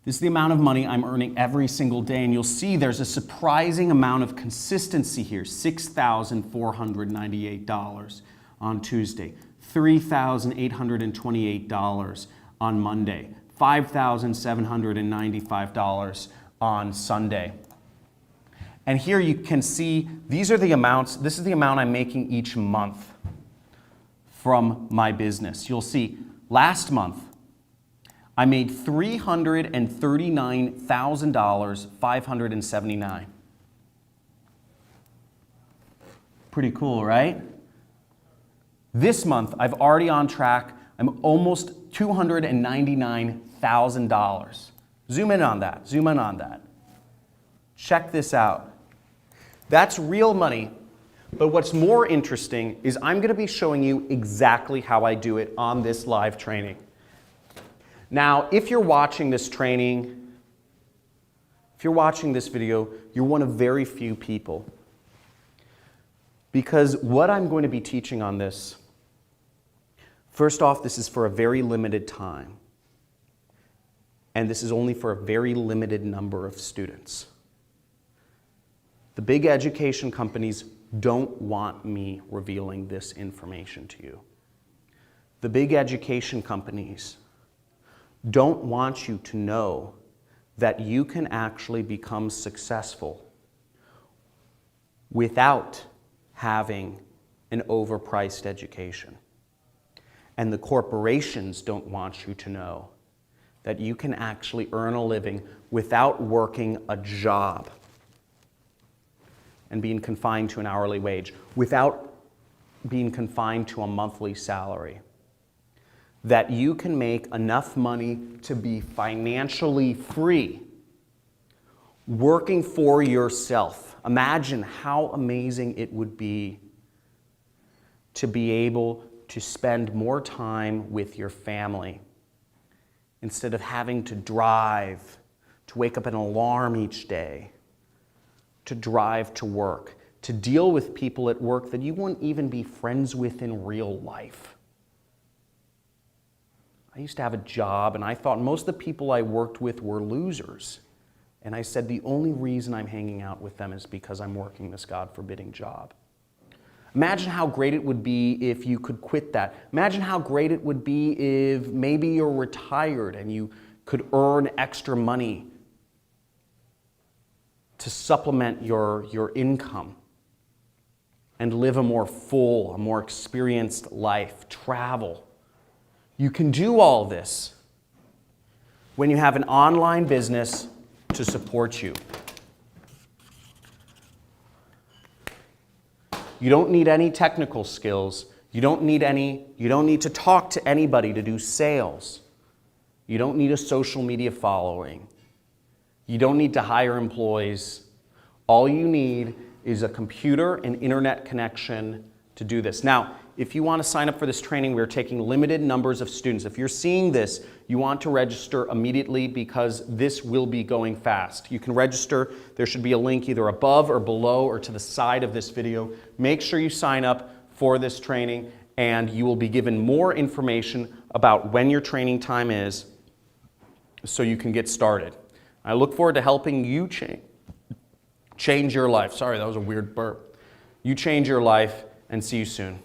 This is the amount of money I'm earning every single day, and you'll see there's a surprising amount of consistency here. $6,498 on Tuesday, $3,828 on Monday, $5,795 on Sunday. And here you can see these are the amounts, this is the amount I'm making each month from my business. You'll see last month I made $339,579. Pretty cool, right? This month I've already on track. I'm almost $299,000. Zoom in on that. Zoom in on that. Check this out. That's real money, but what's more interesting is I'm going to be showing you exactly how I do it on this live training. Now, if you're watching this training, if you're watching this video, you're one of very few people. Because what I'm going to be teaching on this, first off, this is for a very limited time. And this is only for a very limited number of students. The big education companies don't want me revealing this information to you. The big education companies don't want you to know that you can actually become successful without having an overpriced education. And the corporations don't want you to know that you can actually earn a living without working a job and being confined to an hourly wage, without being confined to a monthly salary. That you can make enough money to be financially free, working for yourself. Imagine how amazing it would be to be able to spend more time with your family instead of having to drive, to wake up an alarm each day, to drive to work, to deal with people at work that you wouldn't even be friends with in real life. I used to have a job and I thought most of the people I worked with were losers. And I said the only reason I'm hanging out with them is because I'm working this God-forbidding job. Imagine how great it would be if you could quit that. Imagine how great it would be if maybe you're retired and you could earn extra money to supplement your income and live a more full, a more experienced life, travel. You can do all this when you have an online business to support you. You don't need any technical skills. You don't need to talk to anybody to do sales. You don't need a social media following. You don't need to hire employees. All you need is a computer and internet connection to do this. Now, if you want to sign up for this training, we're taking limited numbers of students. If you're seeing this, you want to register immediately because this will be going fast. You can register. There should be a link either above or below or to the side of this video. Make sure you sign up for this training and you will be given more information about when your training time is so you can get started. I look forward to helping you change your life. Sorry, that was a weird burp. You change your life and see you soon.